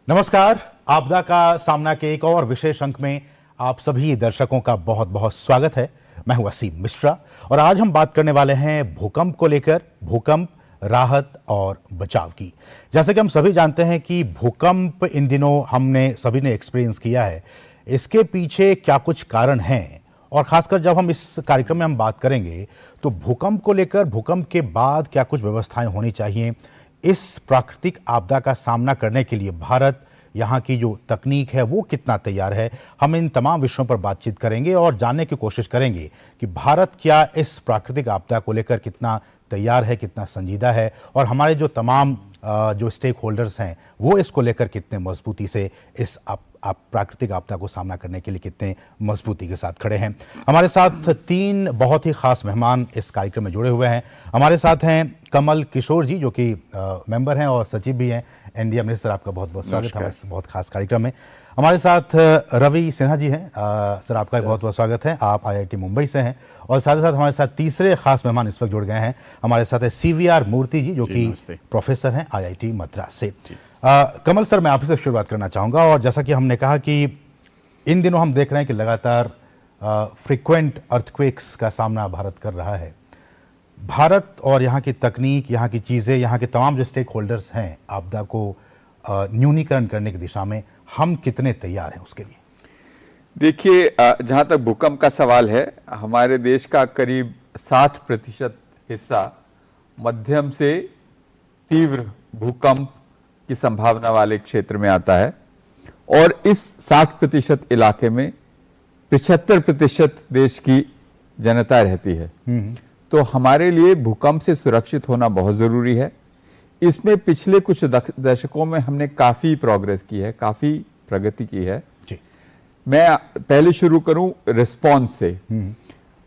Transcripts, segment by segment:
नमस्कार। आपदा का सामना के एक और विशेष अंक में आप सभी दर्शकों का बहुत बहुत स्वागत है। मैं हूं वसीम मिश्रा और आज हम बात करने वाले हैं भूकंप को लेकर, भूकंप, राहत और बचाव की। जैसे कि हम सभी जानते हैं कि भूकंप इन दिनों हमने सभी ने एक्सपीरियंस किया है। इसके पीछे क्या कुछ कारण हैं और खासकर जब हम इस कार्यक्रम में हम बात करेंगे तो भूकंप को लेकर, भूकंप के बाद क्या कुछ व्यवस्थाएं होनी चाहिए, इस प्राकृतिक आपदा का सामना करने के लिए भारत, यहाँ की जो तकनीक है वो कितना तैयार है। हम इन तमाम विषयों पर बातचीत करेंगे और जानने की कोशिश करेंगे कि भारत क्या इस प्राकृतिक आपदा को लेकर कितना तैयार है, कितना संजीदा है और हमारे जो तमाम जो स्टेक होल्डर्स हैं वो इसको लेकर कितने मजबूती से इस प्राकृतिक आपदा को सामना करने के लिए कितने मजबूती के साथ खड़े हैं। हमारे साथ तीन बहुत ही खास मेहमान इस कार्यक्रम में जुड़े हुए हैं। हमारे साथ हैं कमल किशोर जी, जो कि मेंबर हैं और सचिव भी हैं एनडीए मिनिस्टर। आपका बहुत बहुत स्वागत है हमारे बहुत खास कार्यक्रम में। हमारे साथ रवि सिन्हा जी हैं। सर, आपका बहुत बहुत स्वागत है। आप आईआईटी मुंबई से हैं और साथ ही साथ हमारे साथ तीसरे खास मेहमान इस वक्त जुड़ गए हैं। हमारे साथ है CVR मूर्ति जी, जो कि प्रोफेसर हैं आईआईटी मद्रास से। कमल सर, मैं आप से शुरुआत करना चाहूँगा। और जैसा कि हमने कहा कि इन दिनों हम देख रहे हैं कि लगातार फ्रिक्वेंट अर्थक्वेक्स का सामना भारत कर रहा है। भारत और यहाँ की तकनीक, यहाँ की चीज़ें, यहाँ के तमाम जो स्टेक होल्डर्स हैं आपदा को न्यूनीकरण करने की दिशा में, हम कितने तैयार हैं उसके लिए? देखिए, जहाँ तक भूकंप का सवाल है, हमारे देश का करीब 60% हिस्सा मध्यम से तीव्र भूकंप की संभावना वाले क्षेत्र में आता है और इस 60% इलाके में 75% देश की जनता रहती है। तो हमारे लिए भूकंप से सुरक्षित होना बहुत जरूरी है। इसमें पिछले कुछ दशकों में हमने काफी प्रोग्रेस की है, काफी प्रगति की है जी। मैं पहले शुरू करूं रिस्पांस से।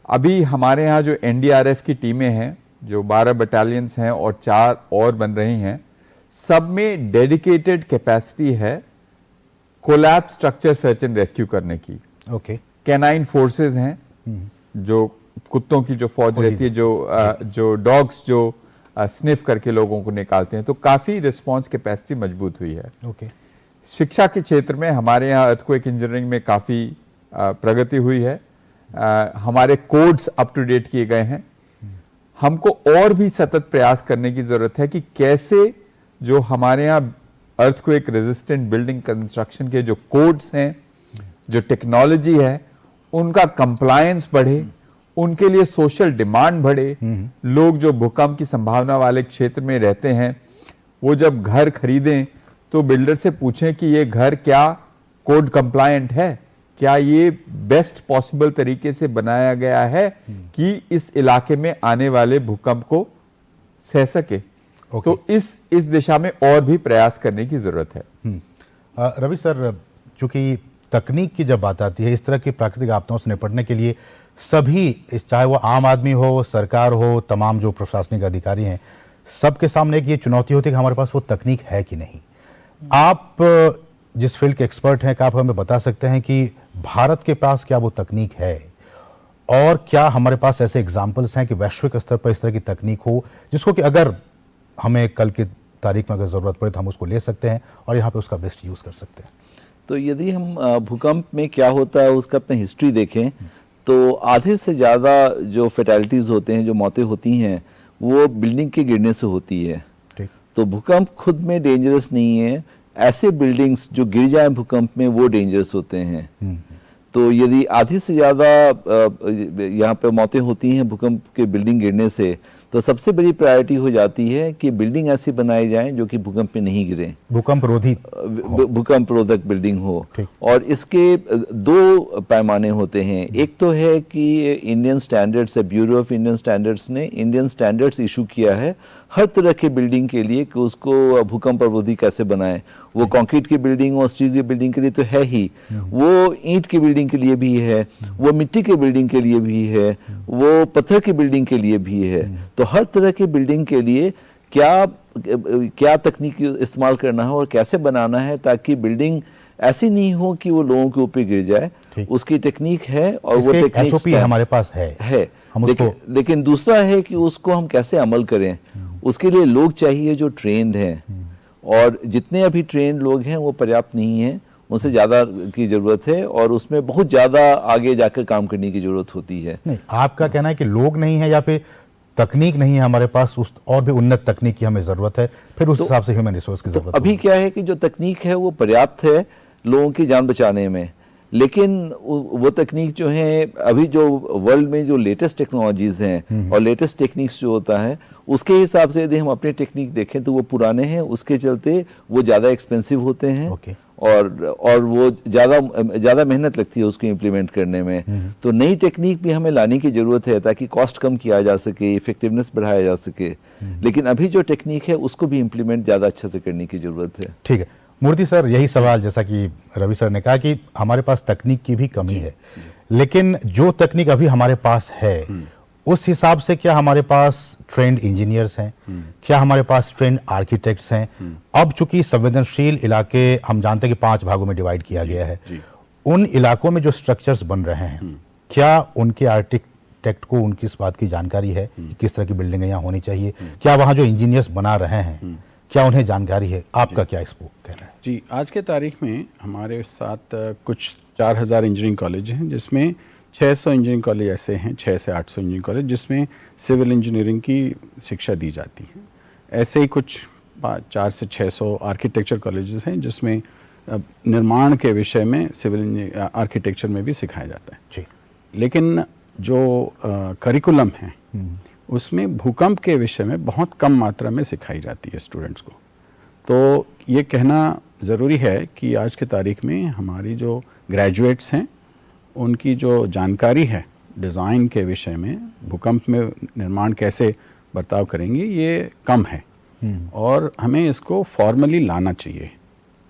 अभी हमारे यहाँ जो एनडीआरएफ की टीमें हैं, जो 12 बटालियंस हैं और 4 और बन रही हैं, सब में डेडिकेटेड कैपेसिटी है collapse structure search and rescue करने की। ओके। कैनाइन फोर्सेस हैं, जो कुत्तों की जो फौज रहती है, जो डॉग्स जो स्निफ करके लोगों को निकालते हैं। तो काफी रिस्पांस कैपेसिटी मजबूत हुई है। ओके। शिक्षा के क्षेत्र में हमारे यहाँ अर्थक्वेक इंजीनियरिंग में काफी प्रगति हुई है। हमारे कोड्स अप टू डेट किए गए हैं। हमको और भी सतत प्रयास करने की जरूरत है कि कैसे जो हमारे यहाँ अर्थक्वेक रेजिस्टेंट बिल्डिंग कंस्ट्रक्शन के जो कोड्स हैं, जो टेक्नोलॉजी है, उनका कंप्लायंस बढ़े, उनके लिए सोशल डिमांड बढ़े। लोग जो भूकंप की संभावना वाले क्षेत्र में रहते हैं, वो जब घर खरीदें तो बिल्डर से पूछें कि ये घर क्या कोड कंप्लायंट है, क्या ये बेस्ट पॉसिबल तरीके से बनाया गया है कि इस इलाके में आने वाले भूकंप को सह सके। तो इस दिशा में और भी प्रयास करने की जरूरत है। रवि सर, चूंकि तकनीक की जब बात आती है, इस तरह की प्राकृतिक आपदाओं से निपटने के लिए सभी, चाहे वो आम आदमी हो, सरकार हो, तमाम जो प्रशासनिक अधिकारी हैं, सबके सामने एक ये चुनौती होती है कि हमारे पास वो तकनीक है कि नहीं। आप जिस फील्ड के एक्सपर्ट हैं, क्या आप हमें बता सकते हैं कि भारत के पास क्या वो तकनीक है और क्या हमारे पास ऐसे एग्जाम्पल्स हैं कि वैश्विक स्तर पर इस तरह की तकनीक हो जिसको कि अगर हमें कल की तारीख में अगर ज़रूरत पड़े तो हम उसको ले सकते हैं और यहाँ पे उसका बेस्ट यूज़ कर सकते हैं? तो यदि हम भूकंप में क्या होता है उसका अपनी हिस्ट्री देखें तो आधे से ज़्यादा जो फेटैलिटीज़ होते हैं, जो मौतें होती हैं, वो बिल्डिंग के गिरने से होती है। तो भूकंप खुद में डेंजरस नहीं है, ऐसे बिल्डिंग्स जो गिर जाए भूकंप में वो डेंजरस होते हैं। तो यदि आधी से ज़्यादा यहाँ पे मौतें होती हैं भूकंप के बिल्डिंग गिरने से, तो सबसे बड़ी प्रायोरिटी हो जाती है कि बिल्डिंग ऐसी बनाई जाए जो कि भूकंप में नहीं गिरे, भूकंप रोधी, भूकंप रोधक बिल्डिंग हो। और इसके 2 पैमाने होते हैं। एक तो है कि इंडियन स्टैंडर्ड्स है, ब्यूरो ऑफ इंडियन स्टैंडर्ड्स ने इंडियन स्टैंडर्ड्स इशू किया है हर तरह के बिल्डिंग के लिए कि उसको भूकंप रोधी कैसे बनाएं। वो कंक्रीट की बिल्डिंग और स्टील की बिल्डिंग के लिए तो है ही, वो ईंट की बिल्डिंग के लिए भी है, वो मिट्टी की बिल्डिंग के लिए भी है, वो पत्थर की बिल्डिंग के लिए भी है। तो हर तरह की बिल्डिंग के लिए क्या तकनीक इस्तेमाल करना है और कैसे बनाना है ताकि बिल्डिंग ऐसी नहीं हो कि वो लोगों के ऊपर गिर जाए। उसकी टेक्निक है और वो टेक्निक SOP हमारे पास है। लेकिन दूसरा है कि उसको हम कैसे अमल करें। उसके लिए लोग चाहिए जो ट्रेन्ड हैं और जितने अभी ट्रेन लोग हैं वो पर्याप्त नहीं हैं, उनसे ज़्यादा की ज़रूरत है और उसमें बहुत ज़्यादा आगे जाकर काम करने की ज़रूरत होती है। नहीं, आपका कहना है कि लोग नहीं है या फिर तकनीक नहीं है हमारे पास, उस और भी उन्नत तकनीक की हमें ज़रूरत है, फिर उस हिसाब से ह्यूमन रिसोर्स की ज़रूरत अभी क्या है कि जो तकनीक है वो पर्याप्त है लोगों की जान बचाने में, लेकिन वो तकनीक जो है अभी जो वर्ल्ड में जो लेटेस्ट टेक्नोलॉजीज हैं और लेटेस्ट टेक्निक्स जो होता है उसके हिसाब से यदि हम अपने टेक्निक देखें तो वो पुराने हैं, उसके चलते वो ज़्यादा एक्सपेंसिव होते हैं। ओके। और वो ज़्यादा मेहनत लगती है उसको इम्प्लीमेंट करने में। तो नई टेक्निक भी हमें लाने की ज़रूरत है ताकि कॉस्ट कम किया जा सके, इफेक्टिवनेस बढ़ाया जा सके, लेकिन अभी जो टेक्निक है उसको भी इम्प्लीमेंट ज़्यादा अच्छे से करने की ज़रूरत है। ठीक है मूर्ति सर, यही सवाल जैसा कि रवि सर ने कहा कि हमारे पास तकनीक की भी कमी है, लेकिन जो तकनीक अभी हमारे पास है उस हिसाब से क्या हमारे पास ट्रेंड इंजीनियर्स हैं, क्या हमारे पास ट्रेंड आर्किटेक्ट्स हैं? अब चूंकि संवेदनशील इलाके हम जानते हैं कि 5 भागों में डिवाइड किया गया है, उन इलाकों में जो स्ट्रक्चर्स बन रहे हैं क्या उनके आर्किटेक्ट को उनकी इस बात की जानकारी है कि किस तरह की बिल्डिंगें यहाँ होनी चाहिए? क्या वहाँ जो इंजीनियर्स बना रहे हैं क्या उन्हें जानकारी है? आपका क्या इस पर कहना है? जी, आज के तारीख में हमारे साथ कुछ 4000 इंजीनियरिंग कॉलेज हैं, जिसमें 600 इंजीनियरिंग कॉलेज ऐसे हैं, 6 से 800 इंजीनियरिंग कॉलेज जिसमें सिविल इंजीनियरिंग की शिक्षा दी जाती है। ऐसे ही कुछ 4 से 600 आर्किटेक्चर कॉलेजेस हैं जिसमें निर्माण के विषय में सिविल आर्किटेक्चर में भी सिखाया जाता है जी। लेकिन जो करिकुलम है उसमें भूकंप के विषय में बहुत कम मात्रा में सिखाई जाती है स्टूडेंट्स को। तो ये कहना ज़रूरी है कि आज के तारीख में हमारी जो ग्रेजुएट्स हैं उनकी जो जानकारी है डिज़ाइन के विषय में, भूकंप में निर्माण कैसे बर्ताव करेंगे, ये कम है और हमें इसको फॉर्मली लाना चाहिए।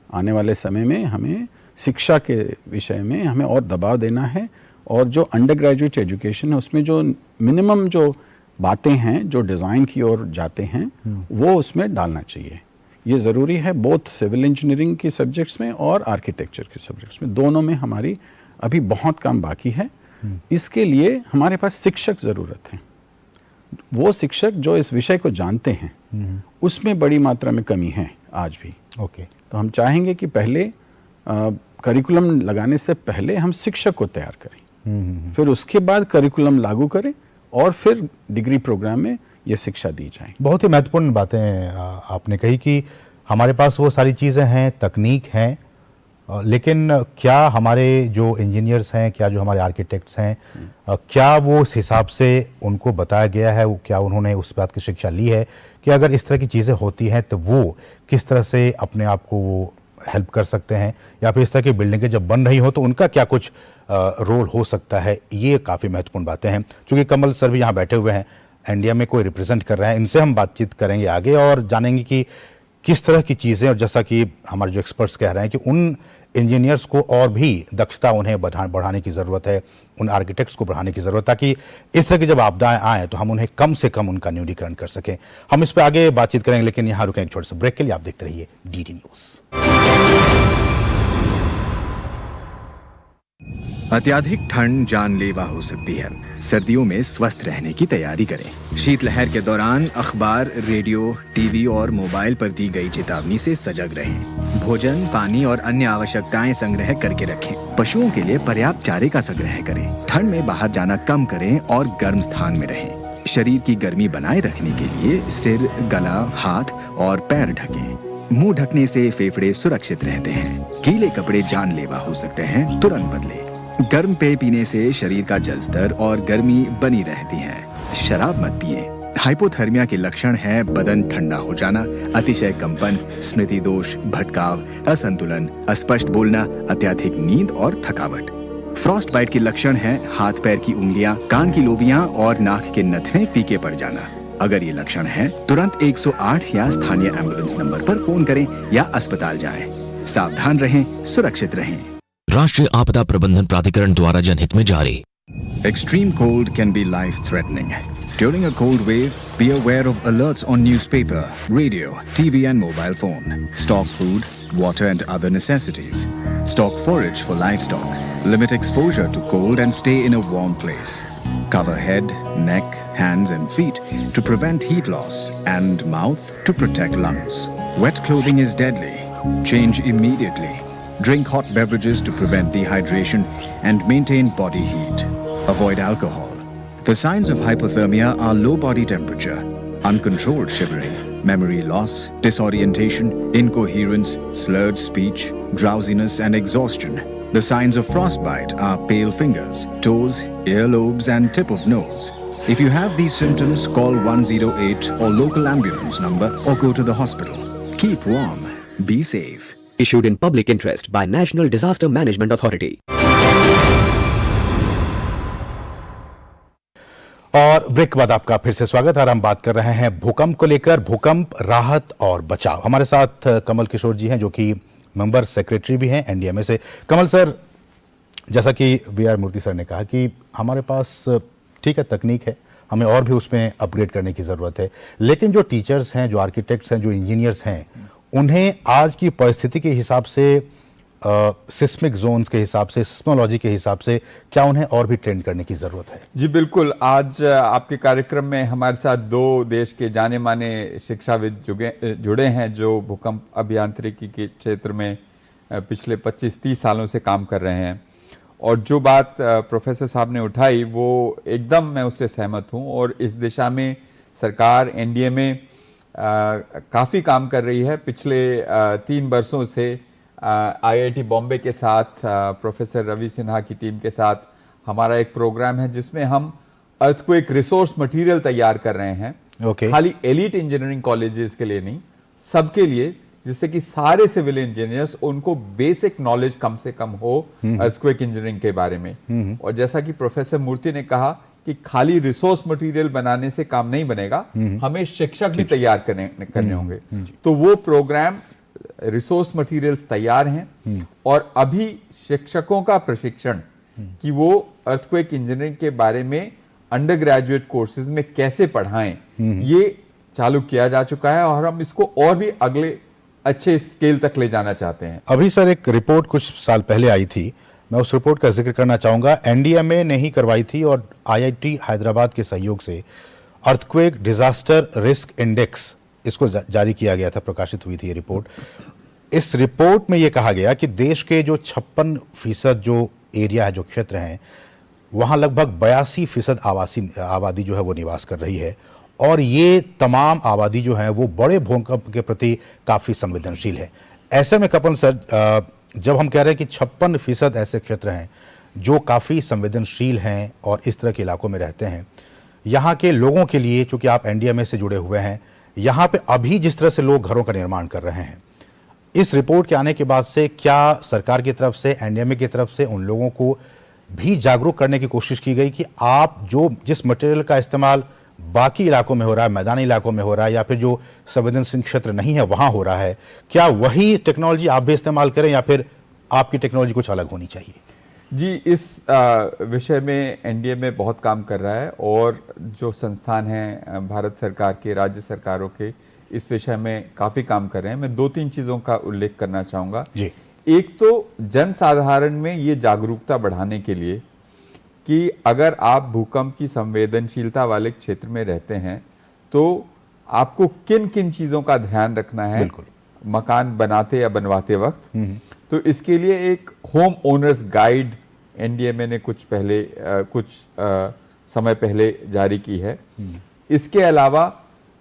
आने वाले समय में हमें शिक्षा के विषय में हमें और दबाव देना है और जो अंडर ग्रेजुएट एजुकेशन है उसमें जो मिनिमम जो बातें हैं जो डिज़ाइन की ओर जाते हैं वो उसमें डालना चाहिए। ये ज़रूरी है बोथ सिविल इंजीनियरिंग के सब्जेक्ट्स में और आर्किटेक्चर के सब्जेक्ट्स में, दोनों में हमारी अभी बहुत काम बाकी है। इसके लिए हमारे पास शिक्षक ज़रूरत है, वो शिक्षक जो इस विषय को जानते हैं उसमें बड़ी मात्रा में कमी है आज भी। ओके। तो हम चाहेंगे कि पहले करिकुलम लगाने से पहले हम शिक्षक को तैयार करें, फिर उसके बाद करिकुलम लागू करें और फिर डिग्री प्रोग्राम में ये शिक्षा दी जाए। बहुत ही महत्वपूर्ण बातें आपने कही कि हमारे पास वो सारी चीज़ें हैं, तकनीक हैं, लेकिन क्या हमारे जो इंजीनियर्स हैं, क्या जो हमारे आर्किटेक्ट्स हैं, क्या वो उस हिसाब से उनको बताया गया है, वो क्या उन्होंने उस बात की शिक्षा ली है कि अगर इस तरह की चीज़ें होती हैं तो वो किस तरह से अपने आप को वो हेल्प कर सकते हैं, या फिर इस तरह की बिल्डिंगें जब बन रही हो तो उनका क्या कुछ रोल हो सकता है? ये काफ़ी महत्वपूर्ण बातें हैं। चूँकि कमल सर भी यहाँ बैठे हुए हैं, इंडिया में कोई रिप्रेजेंट कर रहे हैं, इनसे हम बातचीत करेंगे आगे और जानेंगे कि किस तरह की चीज़ें, और जैसा कि हमारे जो एक्सपर्ट्स कह रहे हैं कि उन इंजीनियर्स को और भी दक्षता उन्हें बढ़ाने की ज़रूरत है, उन आर्किटेक्ट्स को बढ़ाने की ज़रूरत है, ताकि इस तरह की जब आपदाएं आएँ तो हम उन्हें कम से कम उनका न्यूनीकरण कर सकें। हम इस पर आगे बातचीत करेंगे, लेकिन यहाँ रुकें एक छोटे से ब्रेक के लिए। आप देखते रहिए डीडी न्यूज़। अत्याधिक ठंड जानलेवा हो सकती है। सर्दियों में स्वस्थ रहने की तैयारी करें। शीतलहर के दौरान अखबार, रेडियो, टीवी और मोबाइल पर दी गई चेतावनी से सजग रहें। भोजन, पानी और अन्य आवश्यकताएं संग्रह करके रखें। पशुओं के लिए पर्याप्त चारे का संग्रह करें। ठंड में बाहर जाना कम करें और गर्म स्थान में रहें। शरीर की गर्मी बनाए रखने के लिए सिर, गला, हाथ और पैर ढकें। मुंह ढकने से फेफड़े सुरक्षित रहते हैं। गीले कपड़े जानलेवा हो सकते हैं, तुरंत बदलें। गर्म पेय पीने से शरीर का जल स्तर और गर्मी बनी रहती है। शराब मत पिए। हाइपोथर्मिया के लक्षण है बदन ठंडा हो जाना, अतिशय कंपन, स्मृति दोष, भटकाव, असंतुलन, अस्पष्ट बोलना, अत्यधिक नींद और थकावट। फ्रॉस्ट बाइट के लक्षण है हाथ पैर की उंगलियां, कान की लोबियां और नाक के नथने फीके पड़ जाना। अगर ये लक्षण है तुरंत 108 या स्थानीय एम्बुलेंस नंबर पर फोन करें या अस्पताल जाएं। सावधान रहें, सुरक्षित रहें। राष्ट्रीय आपदा प्रबंधन प्राधिकरण द्वारा जनहित में जारी। Extreme cold can be life-threatening. During a cold wave, be aware of alerts on newspaper, radio, TV and mobile phone. Stock food, water and other necessities. Stock forage for livestock. Limit exposure to cold and stay in a warm place. Cover head, neck, hands and feet to prevent heat loss and mouth to protect lungs. Wet clothing is deadly. Change immediately. Drink hot beverages to prevent dehydration and maintain body heat. Avoid alcohol. The signs of hypothermia are low body temperature, uncontrolled shivering, memory loss, disorientation, incoherence, slurred speech, drowsiness and exhaustion. The signs of frostbite are pale fingers, toes, earlobes and tip of nose. If you have these symptoms, call 108 or local ambulance number or go to the hospital. Keep warm. Be safe. Issued in public interest by National Disaster Management Authority. और break के बाद आपका फिर से स्वागत है और हम बात कर रहे हैं भूकंप को लेकर, भूकंप राहत और बचाव। हमारे साथ कमल किशोर जी हैं जो कि मेंबर सेक्रेटरी भी हैं एनडीएमए से। कमल सर, जैसा कि वी आर मूर्ति सर ने कहा कि हमारे पास ठीक है तकनीक है, हमें और भी उसमें अपग्रेड करने की ज़रूरत है, लेकिन जो टीचर्स हैं, जो आर्किटेक्ट्स हैं, जो इंजीनियर्स हैं, उन्हें आज की परिस्थिति के हिसाब से, सिस्मिक जोन्स के हिसाब से, सिस्मोलॉजी के हिसाब से क्या उन्हें और भी ट्रेंड करने की ज़रूरत है? जी बिल्कुल। आज आपके कार्यक्रम में हमारे साथ दो देश के जाने माने शिक्षाविद जुड़े हैं जो भूकंप अभियांत्रिकी के क्षेत्र में पिछले 25-30 सालों से काम कर रहे हैं। और जो बात प्रोफेसर साहब ने उठाई वो एकदम मैं उससे सहमत हूँ और इस दिशा में सरकार एनडीएमए काफ़ी काम कर रही है। पिछले 3 वर्षों से आईआईटी बॉम्बे के साथ प्रोफेसर रवि सिन्हा की टीम के साथ हमारा एक प्रोग्राम है जिसमें हम अर्थक्वेक रिसोर्स मटेरियल तैयार कर रहे हैं। खाली एलिट इंजीनियरिंग कॉलेजेस के लिए नहीं, सबके लिए, जिससे कि सारे सिविल इंजीनियर्स उनको बेसिक नॉलेज कम से कम हो अर्थक्वेक इंजीनियरिंग के बारे में। और जैसा कि प्रोफेसर मूर्ति ने कहा कि खाली रिसोर्स मटेरियल बनाने से काम नहीं बनेगा, हमें शिक्षक भी तैयार करने होंगे। तो वो प्रोग्राम रिसोर्स मटेरियल्स तैयार हैं और अभी शिक्षकों का प्रशिक्षण कि वो अर्थक्वेक इंजीनियरिंग के बारे में अंडर ग्रेजुएट कोर्सेज में कैसे पढ़ाएं, ये चालू किया जा चुका है और हम इसको और भी अगले अच्छे स्केल तक ले जाना चाहते हैं। अभी सर एक रिपोर्ट कुछ साल पहले आई थी, मैं उस रिपोर्ट का जिक्र करना चाहूंगा। एनडीएमए ने ही करवाई थी और आईआईटी हैदराबाद के सहयोग से अर्थक्वेक डिजास्टर रिस्क इंडेक्स इसको जारी किया गया था, प्रकाशित हुई थी ये रिपोर्ट। इस रिपोर्ट में ये कहा गया कि देश के जो 56% जो एरिया है, जो क्षेत्र हैं, वहाँ लगभग 82% आबादी जो है वो निवास कर रही है और ये तमाम आबादी जो है वो बड़े भूकंप के प्रति काफ़ी संवेदनशील है। ऐसे में कपिल सर, जब हम कह रहे हैं कि 56% ऐसे क्षेत्र हैं जो काफ़ी संवेदनशील हैं और इस तरह के इलाकों में रहते हैं, यहाँ के लोगों के लिए, चूँकि आप एनडीएमए से जुड़े हुए हैं, यहाँ पे अभी जिस तरह से लोग घरों का निर्माण कर रहे हैं, इस रिपोर्ट के आने के बाद से क्या सरकार की तरफ से, एनडीएमए की तरफ से उन लोगों को भी जागरूक करने की कोशिश की गई कि आप जिस मटेरियल का इस्तेमाल बाकी इलाकों में हो रहा है, मैदानी इलाकों में हो रहा है या फिर जो संवेदनशील क्षेत्र नहीं है वहाँ हो रहा है, क्या वही टेक्नोलॉजी आप भी इस्तेमाल करें या फिर आपकी टेक्नोलॉजी कुछ अलग होनी चाहिए? जी, इस विषय में एनडीएमए बहुत काम कर रहा है और जो संस्थान हैं भारत सरकार के, राज्य सरकारों के, इस विषय में काफ़ी काम कर रहे हैं। मैं 2-3 चीज़ों का उल्लेख करना चाहूँगा। जी। एक तो जन साधारण में ये जागरूकता बढ़ाने के लिए कि अगर आप भूकंप की संवेदनशीलता वाले क्षेत्र में रहते हैं तो आपको किन किन चीज़ों का ध्यान रखना है मकान बनाते या बनवाते वक्त। तो इसके लिए एक होम ओनर्स गाइड एनडीएमए ने कुछ समय पहले जारी की है। इसके अलावा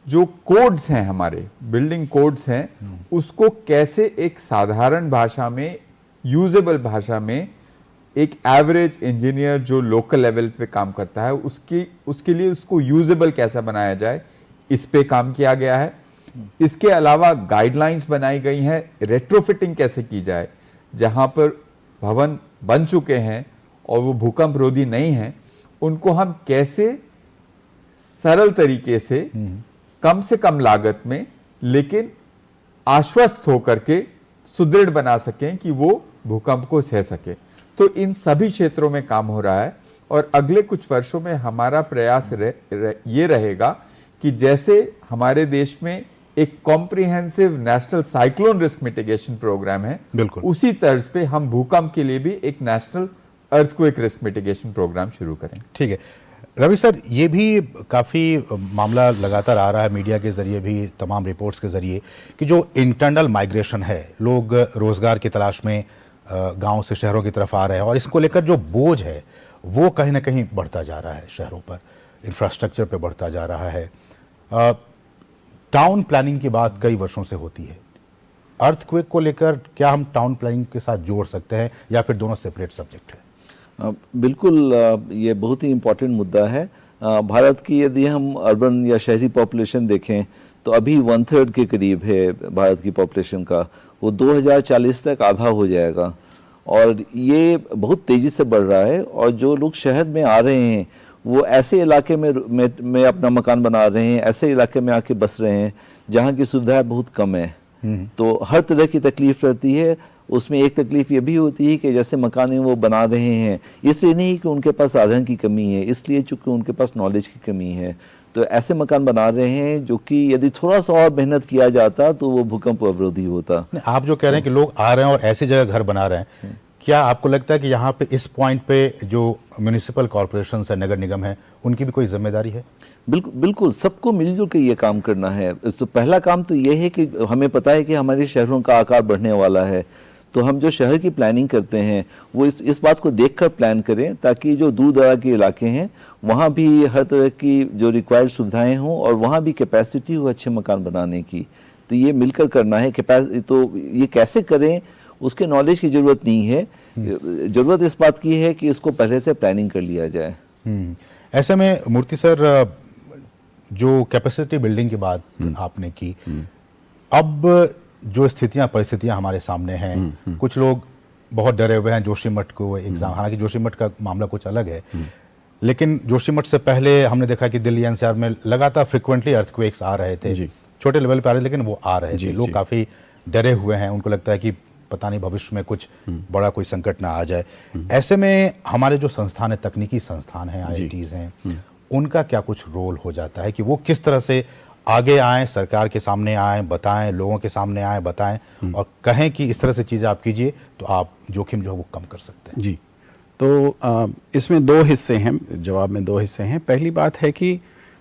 जो कोड्स हैं, हमारे बिल्डिंग कोड्स हैं, उसको कैसे एक साधारण भाषा में, यूजेबल भाषा में, एक एवरेज इंजीनियर जो लोकल लेवल पे काम करता है उसके लिए उसको यूजेबल कैसा बनाया जाए, इस पे काम किया गया है। इसके अलावा गाइडलाइंस बनाई गई हैं, रेट्रोफिटिंग कैसे की जाए, जहां पर भवन बन चुके हैं और वो भूकंप रोधी नहीं हैं, उनको हम कैसे सरल तरीके से, कम से कम लागत में, लेकिन आश्वस्त होकर के सुदृढ़ बना सकें कि वो भूकंप को सह सके। तो इन सभी क्षेत्रों में काम हो रहा है और अगले कुछ वर्षों में हमारा प्रयास ये रहेगा कि जैसे हमारे देश में एक comprehensive national cyclone risk mitigation programme है, उसी तर्ज पे हम भूकंप के लिए भी एक national earthquake risk mitigation programme शुरू करें। ठीक है, रवि सर, ये भी काफ़ी मामला लगातार आ रहा है मीडिया के ज़रिए भी, तमाम रिपोर्ट्स के ज़रिए, कि जो इंटरनल माइग्रेशन है, लोग रोज़गार की तलाश में गांव से शहरों की तरफ आ रहे हैं और इसको लेकर जो बोझ है वो कहीं ना कहीं बढ़ता जा रहा है, शहरों पर, इंफ्रास्ट्रक्चर पे बढ़ता जा रहा है। टाउन प्लानिंग की बात कई वर्षों से होती है। अर्थक्वेक को लेकर क्या हम टाउन प्लानिंग के साथ जोड़ सकते हैं या फिर दोनों सेपरेट सब्जेक्ट है? बिल्कुल, ये बहुत ही इम्पोर्टेंट मुद्दा है। भारत की यदि हम अर्बन या शहरी पॉपुलेशन देखें तो अभी 1/3 के करीब है भारत की पॉपुलेशन का, वो 2040 तक आधा हो जाएगा और ये बहुत तेज़ी से बढ़ रहा है। और जो लोग शहर में आ रहे हैं वो ऐसे इलाके में अपना मकान बना रहे हैं, ऐसे इलाके में आके बस रहे हैं जहाँ की सुविधाएं बहुत कम है। तो हर तरह की तकलीफ रहती है। उसमें एक तकलीफ ये भी होती है कि जैसे मकान वो बना रहे हैं, इसलिए नहीं कि उनके पास साधन की कमी है, इसलिए चूंकि उनके पास नॉलेज की कमी है। तो ऐसे मकान बना रहे हैं जो कि यदि थोड़ा सा और मेहनत किया जाता तो वो भूकंप अवरोधी होता। आप जो कह रहे हैं कि लोग आ रहे हैं और ऐसी जगह घर बना रहे हैं, क्या आपको लगता है कि यहाँ पे इस पॉइंट पे जो म्यूनिसिपल कॉर्पोरेशन है, नगर निगम है, उनकी भी कोई जिम्मेदारी है? बिल्कुल बिल्कुल, सबको मिलजुल के ये काम करना है। तो पहला काम तो ये है कि हमें पता है कि हमारे शहरों का आकार बढ़ने वाला है, तो हम जो शहर की प्लानिंग करते हैं वो इस बात को देखकर प्लान करें ताकि जो दूर दराज के इलाके हैं वहाँ भी हर तरह की जो रिक्वायर्ड सुविधाएं हों और वहाँ भी कैपेसिटी हो अच्छे मकान बनाने की। तो ये मिलकर करना है। तो ये कैसे करें उसके नॉलेज की ज़रूरत नहीं है, ज़रूरत इस बात की है कि इसको पहले से प्लानिंग कर लिया जाए। ऐसे में मूर्ति सर, जो कैपेसिटी बिल्डिंग की बात आपने की, अब जो परिस्थितियां हमारे सामने हैं, कुछ लोग बहुत डरे हुए हैं जोशीमठ को एग्जाम, हालांकि जोशीमठ का मामला कुछ अलग है, लेकिन जोशीमठ से पहले हमने देखा कि दिल्ली एनसीआर में लगातार फ्रिक्वेंटली अर्थक्वेक्स आ रहे थे, छोटे लेवल पे आ रहे थे, लेकिन वो आ रहे थे। लोग काफी डरे हुए हैं, उनको लगता है कि पता नहीं भविष्य में कुछ बड़ा कोई संकट ना आ जाए। ऐसे में हमारे जो संस्थान है, तकनीकी संस्थान हैं, IITs हैं, उनका क्या कुछ रोल हो जाता है कि वो किस तरह से आगे आएं, सरकार के सामने आएं, बताएं, लोगों के सामने आएं, बताएं और कहें कि इस तरह से चीज़ें आप कीजिए तो आप जोखिम जो है वो कम कर सकते हैं? जी, तो इसमें दो हिस्से हैं, जवाब में दो हिस्से हैं। पहली बात है कि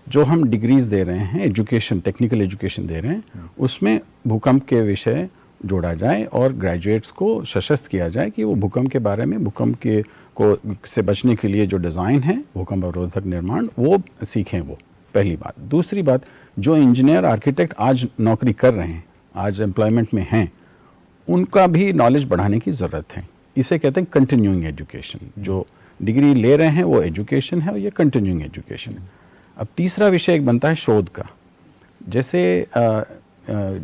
जो हम डिग्रीज दे रहे हैं, एजुकेशन, टेक्निकल एजुकेशन दे रहे हैं, उसमें भूकंप के विषय जोड़ा जाए और ग्रेजुएट्स को सशक्त किया जाए कि वो भूकंप के बारे में, भूकंप के से बचने के लिए जो डिज़ाइन है, भूकंप अवरोधक निर्माण, वो सीखें। वो पहली बात। दूसरी बात, जो इंजीनियर आर्किटेक्ट आज नौकरी कर रहे हैं, आज एम्प्लॉयमेंट में हैं, उनका भी नॉलेज बढ़ाने की ज़रूरत है। इसे कहते हैं कंटिन्यूइंग एजुकेशन। जो डिग्री ले रहे हैं वो एजुकेशन है और ये कंटिन्यूइंग एजुकेशन है। अब तीसरा विषय एक बनता है शोध का। जैसे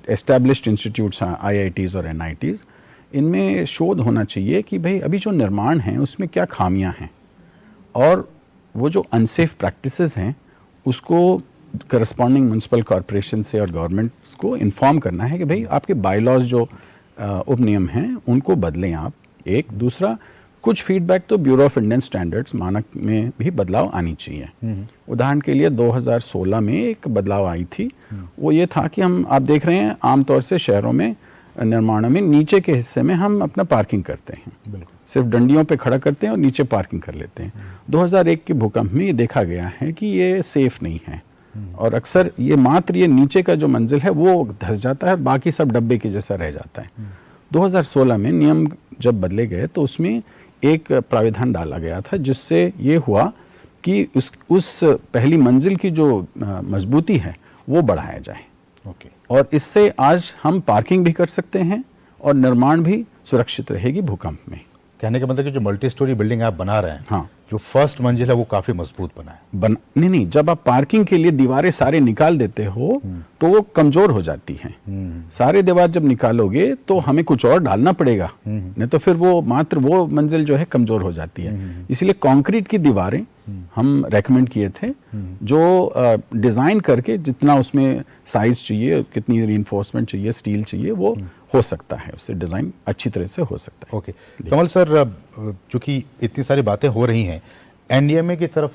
एस्टैब्लिश्ड इंस्टीट्यूट्स हैं, IITs और NITs, इनमें शोध होना चाहिए कि भाई अभी जो निर्माण है उसमें क्या खामियां हैं और वो जो अनसेफ प्रैक्टिसेस हैं उसको करस्पॉन्डिंग म्यूनसिपल कॉरपोरेशन से और गवर्नमेंट्स को इन्फॉर्म करना है कि भाई आपके बायलॉज जो उपनियम हैं उनको बदलें आप। एक दूसरा, कुछ फीडबैक तो ब्यूरो ऑफ इंडियन स्टैंडर्ड्स, मानक में भी बदलाव आनी चाहिए। उदाहरण के लिए 2016 में एक बदलाव आई थी, वो ये था कि आप देख रहे हैं आमतौर से शहरों में निर्माणों में नीचे के हिस्से में हम अपना पार्किंग करते हैं, सिर्फ डंडियों पे खड़ा करते हैं और नीचे पार्किंग कर लेते हैं। 2001 के भूकंप में ये देखा गया है कि ये सेफ नहीं है और अक्सर ये नीचे का जो मंजिल है वो धंस जाता है, बाकी सब डब्बे के जैसा रह जाता है। 2016 में नियम जब बदले गए तो उसमें एक प्राविधान डाला गया था जिससे ये हुआ कि उस पहली मंजिल की जो मजबूती है वो बढ़ाया जाए। और इससे आज हम पार्किंग भी कर सकते हैं और निर्माण भी सुरक्षित रहेगी भूकंप में। कहने का मतलब कि जो मल्टी स्टोरी बिल्डिंग आप बना रहे हैं, हाँ, जो फर्स्ट मंजिल है वो काफी मजबूत बना है। नहीं, जब आप पार्किंग के लिए दीवारें सारे निकाल देते हो तो वो कमजोर हो जाती हैं। सारे दीवार जब निकालोगे तो हमें कुछ और डालना पड़ेगा, नहीं तो फिर वो मंजिल जो है कमजोर हो जाती है। इसलिए कंक्रीट की दीवारें हम रेकमेंड किए थे, जो डिजाइन करके जितना उसमें साइज चाहिए, कितनी रीइंफोर्समेंट चाहिए, स्टील चाहिए, वो हो सकता है, उससे डिजाइन अच्छी तरह से हो सकता है। ओके कमल सर, चूंकि इतनी सारी बातें हो रही हैं, NDMA की तरफ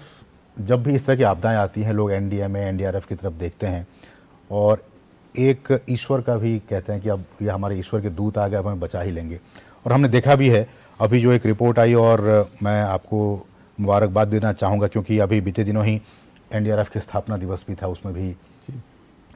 जब भी इस तरह की आपदाएं आती हैं, लोग NDMA NDRF की तरफ देखते हैं और एक ईश्वर का भी कहते हैं कि अब ये हमारे ईश्वर के दूत आ गए, अब हमें बचा ही लेंगे। और हमने देखा भी है, अभी जो एक रिपोर्ट आई और मैं आपको मुबारकबाद देना चाहूँगा, क्योंकि अभी बीते दिनों ही एनडीआरएफ के स्थापना दिवस भी था, उसमें भी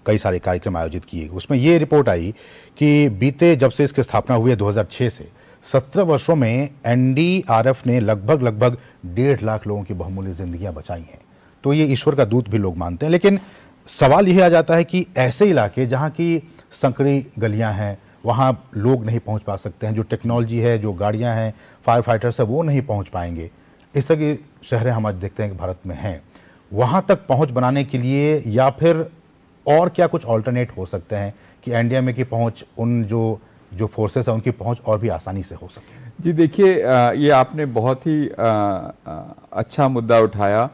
कई सारे कार्यक्रम आयोजित किए। उसमें ये रिपोर्ट आई कि बीते जब से इसकी स्थापना हुई है 2006 से 17 वर्षों में एनडीआरएफ ने लगभग 1.5 लाख लोगों की बहुमूल्य जिंदगियां बचाई हैं। तो ये ईश्वर का दूत भी लोग मानते हैं। लेकिन सवाल यह आ जाता है कि ऐसे इलाके जहां की संकरी गलियां हैं, वहां लोग नहीं पहुंच पा सकते हैं, जो टेक्नोलॉजी है, जो गाड़ियां हैं, फायर फाइटर्स है, वो नहीं पहुंच पाएंगे। इस तरह की शहरें हम आज देखते हैं कि भारत में हैं। वहां तक पहुंच बनाने के लिए या फिर और क्या कुछ ऑल्टरनेट हो सकते हैं कि एनडीएमए की पहुंच, उन जो फोर्सेस हैं उनकी पहुंच और भी आसानी से हो सके? जी देखिए, ये आपने बहुत ही अच्छा मुद्दा उठाया।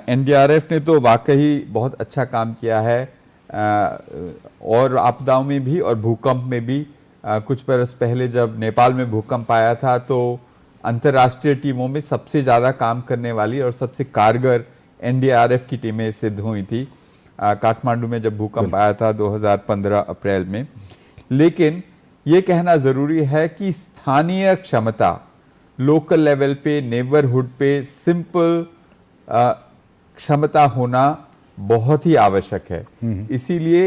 एनडीआरएफ ने तो वाकई बहुत अच्छा काम किया है, और आपदाओं में भी और भूकंप में भी। कुछ बरस पहले जब नेपाल में भूकंप आया था तो अंतर्राष्ट्रीय टीमों में सबसे ज़्यादा काम करने वाली और सबसे कारगर एनडीआरएफ की टीमें सिद्ध हुई थी काठमांडू में जब भूकंप आया था 2015 अप्रैल में। लेकिन ये कहना ज़रूरी है कि स्थानीय क्षमता, लोकल लेवल पे, नेबरहुड पे सिंपल क्षमता होना बहुत ही आवश्यक है। इसीलिए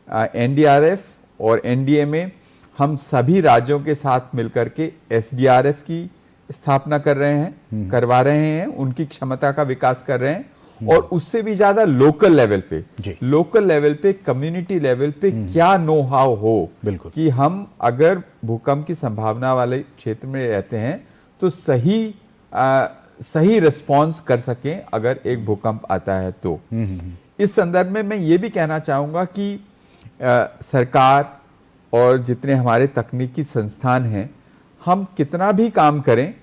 एनडीआरएफ और एनडीएमए हम सभी राज्यों के साथ मिलकर के एसडीआरएफ की स्थापना कर रहे हैं, करवा रहे हैं, उनकी क्षमता का विकास कर रहे हैं। और उससे भी ज्यादा लोकल लेवल पे, कम्युनिटी लेवल पे क्या नो हाउ हो कि हम अगर भूकंप की संभावना वाले क्षेत्र में रहते हैं तो सही रिस्पॉन्स कर सकें अगर एक भूकंप आता है तो। इस संदर्भ में मैं ये भी कहना चाहूंगा कि सरकार और जितने हमारे तकनीकी संस्थान हैं, हम कितना भी काम करें,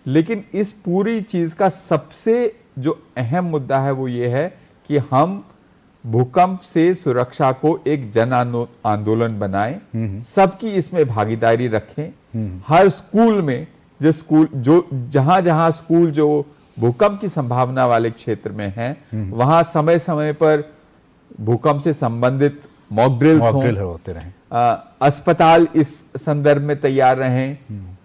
लेकिन इस पूरी चीज का सबसे जो अहम मुद्दा है वो ये है कि हम भूकंप से सुरक्षा को एक जन आंदोलन बनाएं, सबकी इसमें भागीदारी रखें। हर स्कूल में जहां स्कूल जो भूकंप की संभावना वाले क्षेत्र में हैं, वहां समय समय पर भूकंप से संबंधित मॉक ड्रिल्स होते रहें, अस्पताल इस संदर्भ में तैयार रहें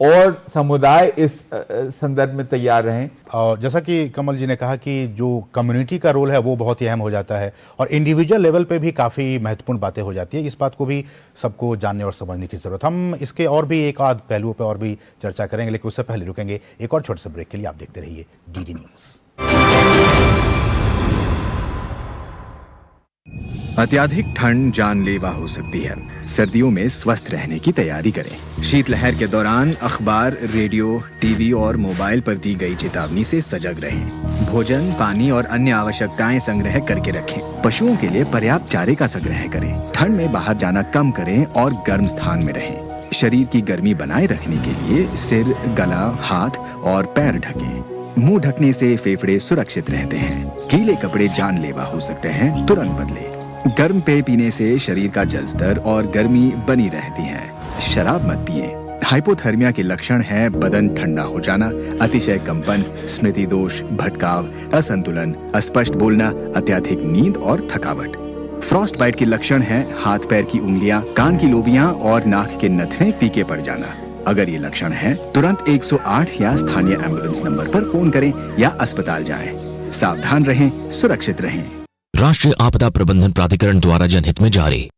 और समुदाय इस संदर्भ में तैयार रहें। और जैसा कि कमल जी ने कहा कि जो कम्युनिटी का रोल है वो बहुत ही अहम हो जाता है और इंडिविजुअल लेवल पे भी काफ़ी महत्वपूर्ण बातें हो जाती है। इस बात को भी सबको जानने और समझने की ज़रूरत। हम इसके और भी एक आध पहलुओं पे और भी चर्चा करेंगे, लेकिन उससे पहले रुकेंगे एक और छोटे से ब्रेक के लिए। आप देखते रहिए डीडी न्यूज़। अत्याधिक ठंड जानलेवा हो सकती है। सर्दियों में स्वस्थ रहने की तैयारी करें। शीतलहर के दौरान अखबार, रेडियो, टीवी और मोबाइल पर दी गई चेतावनी से सजग रहें। भोजन, पानी और अन्य आवश्यकताएं संग्रह करके रखें। पशुओं के लिए पर्याप्त चारे का संग्रह करें। ठंड में बाहर जाना कम करें और गर्म स्थान में रहें। शरीर की गर्मी बनाए रखने के लिए सिर, गला, हाथ और पैर ढकें। मुंह ढकने से फेफड़े सुरक्षित रहते हैं। गीले कपड़े जानलेवा हो सकते हैं, तुरंत बदलें। गर्म पेय पीने से शरीर का जल स्तर और गर्मी बनी रहती है। शराब मत पिए। हाइपोथर्मिया के लक्षण है बदन ठंडा हो जाना, अतिशय कंपन, स्मृति दोष, भटकाव, असंतुलन, अस्पष्ट बोलना, अत्यधिक नींद और थकावट। फ्रॉस्ट बाइट के लक्षण है हाथ पैर की उंगलियां, कान की लोबियां और नाक के नथने फीके पड़ जाना। अगर ये लक्षण है तुरंत 108 या स्थानीय एम्बुलेंस नंबर पर फोन करें या अस्पताल जाएं। सावधान रहें, सुरक्षित रहें। राष्ट्रीय आपदा प्रबंधन प्राधिकरण द्वारा जनहित में जारी।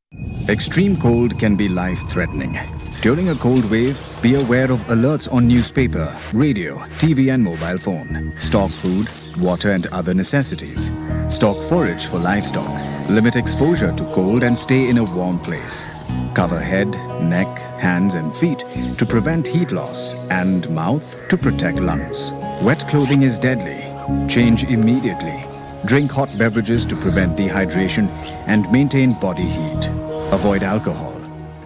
Extreme cold can be life-threatening. During a cold wave, be aware of alerts on newspaper, radio, TV and mobile phone. Stock food, water and other necessities. Stock forage for livestock. Limit exposure to cold and stay in a warm place. Cover head, neck, hands and feet to prevent heat loss and mouth to protect lungs. Wet clothing is deadly. Change immediately. Drink hot beverages to prevent dehydration and maintain body heat. Avoid alcohol.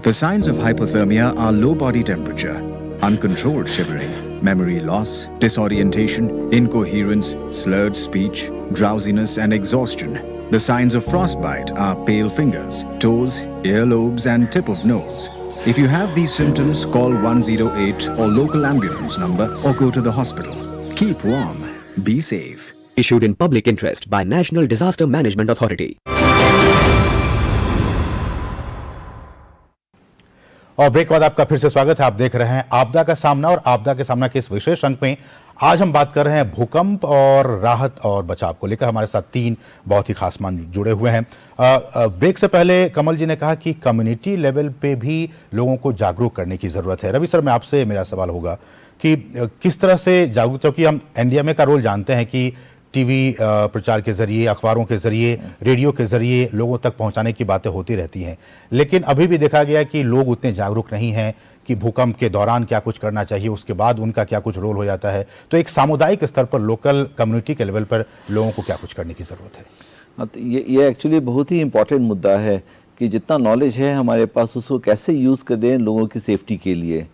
The signs of hypothermia are low body temperature, uncontrolled shivering, memory loss, disorientation, incoherence, slurred speech, drowsiness and exhaustion. The signs of frostbite are pale fingers, toes, earlobes and tip of nose. If you have these symptoms, call 108 or local ambulance number or go to the hospital. Keep warm. Be safe. Issued in public interest by National Disaster Management Authority. और break के बाद आपका फिर से स्वागत है। आप देख रहे हैं आपदा का सामना, और आपदा के सामना के इस विशेष अंक में आज हम बात कर रहे हैं भूकंप और राहत और बचाव को लेकर। हमारे साथ तीन बहुत ही खास मान जुड़े हुए हैं। ब्रेक से पहले कमल जी ने कहा कि कम्युनिटी लेवल पे भी लोगों को जागरूक करने की जरूरत है। रवि सर, मैं आपसे मेरा सवाल होगा कि किस तरह से जागरूक, क्योंकि हम एनडीएमए का रोल जानते हैं कि टीवी प्रचार के जरिए, अखबारों के जरिए, रेडियो के जरिए लोगों तक पहुंचाने की बातें होती रहती हैं, लेकिन अभी भी देखा गया कि लोग उतने जागरूक नहीं हैं कि भूकंप के दौरान क्या कुछ करना चाहिए, उसके बाद उनका क्या कुछ रोल हो जाता है। तो एक सामुदायिक स्तर पर, लोकल कम्युनिटी के लेवल पर लोगों को क्या कुछ करने की जरूरत है? हाँ, तो ये एक्चुअली बहुत ही इम्पोर्टेंट मुद्दा है कि जितना नॉलेज है हमारे पास उसको कैसे यूज़ करें लोगों की सेफ्टी के लिए।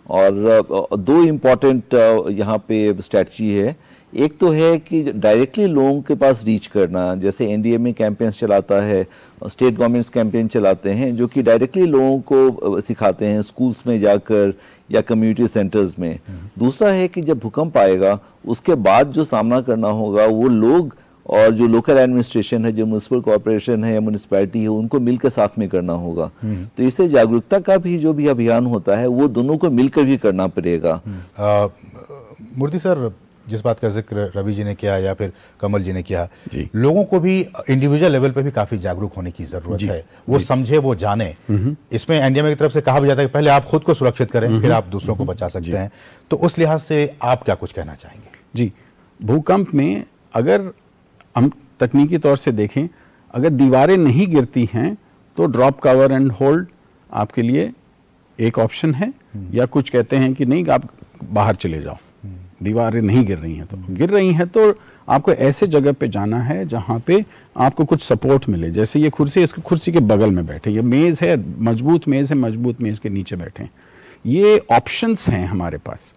और दो इम्पॉर्टेंट यहाँ पे स्ट्रैटेजी है। एक तो है कि डायरेक्टली लोगों के पास रीच करना, जैसे एनडीएमए कैंपेन्स चलाता है, स्टेट गवर्नमेंट्स कैंपेन चलाते हैं जो कि डायरेक्टली लोगों को सिखाते हैं स्कूल्स में जाकर या कम्युनिटी सेंटर्स में। दूसरा है कि जब भूकंप आएगा उसके बाद जो सामना करना होगा वो लोग और जो लोकल एडमिनिस्ट्रेशन है, जो म्यूनिसिपल कॉर्पोरेशन है या म्यूनिसिपैलिटी है, उनको मिलकर साथ में करना होगा। तो इससे जागरूकता का भी जो भी अभियान होता है वो दोनों को मिलकर भी करना पड़ेगा। मूर्ति सर, जिस बात का जिक्र रवि जी ने किया या फिर कमल जी ने किया, लोगों को भी इंडिविजुअल लेवल पे भी काफी जागरूक होने की जरूरत है। वो समझे, वो जाने। इसमें एनडीएमए की तरफ से कहा भी जाता है कि पहले आप खुद को सुरक्षित करें, फिर आप दूसरों को बचा सकते हैं। तो उस लिहाज से आप क्या कुछ कहना चाहेंगे? जी, भूकंप में अगर हम तकनीकी तौर से देखें, अगर दीवारें नहीं गिरती हैं तो ड्रॉप, कवर एंड होल्ड आपके लिए एक ऑप्शन है, या कुछ कहते हैं कि नहीं, आप बाहर चले जाओ, दीवारें नहीं गिर रही हैं। तो गिर रही हैं तो आपको ऐसे जगह पे जाना है जहां पे आपको कुछ सपोर्ट मिले। जैसे ये कुर्सी, इसकी कुर्सी के बगल में बैठे, ये मेज है, मजबूत मेज है, मजबूत मेज के नीचे बैठे। ये ऑप्शंस हैं हमारे पास।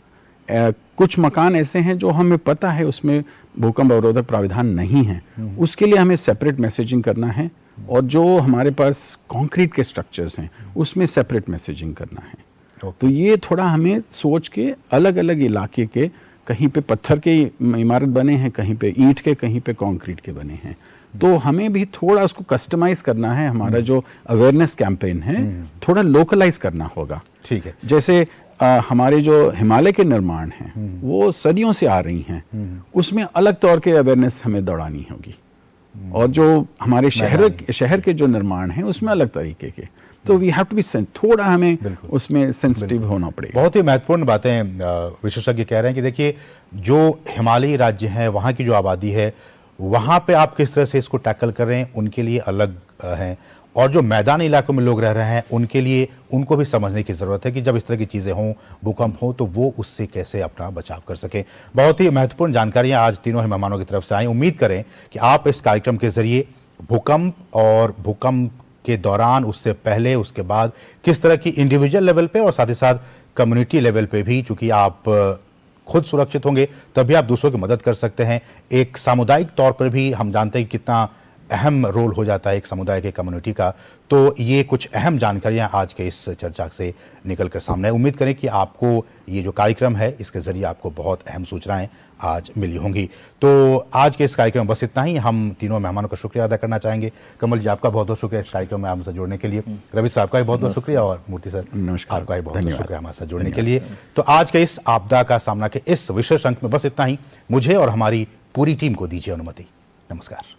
कुछ मकान ऐसे हैं जो हमें पता है उसमें भूकंप अवरोधक प्राविधान नहीं है, उसके लिए हमें सेपरेट मैसेजिंग करना है। और जो हमारे पास कंक्रीट के स्ट्रक्चर्स हैं उसमें सेपरेट मैसेजिंग करना है। तो ये थोड़ा हमें सोच के अलग अलग इलाके के, कहीं पे पत्थर के इमारत बने हैं, कहीं पे ईंट के, कहीं पे कंक्रीट के बने हैं, तो हमें भी थोड़ा उसको कस्टमाइज करना है। हमारा जो अवेयरनेस कैंपेन है थोड़ा लोकलाइज करना होगा। ठीक है। जैसे हमारे जो हिमालय के निर्माण हैं वो सदियों से आ रही हैं, उसमें अलग तौर के अवेयरनेस हमें दौड़ानी होगी। और जो हमारे शहर के जो निर्माण हैं उसमें अलग तरीके के। तो वी हैव टू बी थोड़ा हमें उसमें सेंसिटिव होना पड़ेगा। बहुत ही महत्वपूर्ण बातें विशेषज्ञ कह रहे हैं कि देखिए, जो हिमालयी राज्य हैं, वहाँ की जो आबादी है, वहाँ पे आप किस तरह से इसको टैकल कर रहे हैं, उनके लिए अलग हैं। और जो मैदानी इलाकों में लोग रह रहे हैं उनके लिए, उनको भी समझने की ज़रूरत है कि जब इस तरह की चीज़ें हों, भूकंप हो, तो वो उससे कैसे अपना बचाव कर सकें। बहुत ही महत्वपूर्ण जानकारियाँ आज तीनों ही मेहमानों की तरफ से आई। उम्मीद करें कि आप इस कार्यक्रम के जरिए भूकंप और भूकंप के दौरान, उससे पहले, उसके बाद किस तरह की इंडिविजुअल लेवल पे और साथ ही साथ कम्युनिटी लेवल पे भी, चूंकि आप खुद सुरक्षित होंगे तभी आप दूसरों की मदद कर सकते हैं। एक सामुदायिक तौर पर भी हम जानते हैं कितना अहम रोल हो जाता है एक समुदाय के, कम्युनिटी का। तो ये कुछ अहम जानकारियां आज के इस चर्चा से निकल कर सामने। उम्मीद करें कि आपको ये जो कार्यक्रम है इसके जरिए आपको बहुत अहम सूचनाएं आज मिली होंगी। तो आज के इस कार्यक्रम में बस इतना ही। हम तीनों मेहमानों का शुक्रिया अदा करना चाहेंगे। कमल जी, आपका बहुत बहुत शुक्रिया इस कार्यक्रम में हमसे जुड़ने के लिए। रवि सर, आपका भी बहुत बहुत शुक्रिया। और मूर्ति सर, आपका भी बहुत बहुत शुक्रिया हमारे साथ जुड़ने के लिए। तो आज के इस आपदा का सामना के इस विशेष अंक में बस इतना ही। मुझे और हमारी पूरी टीम को दीजिए अनुमति। नमस्कार।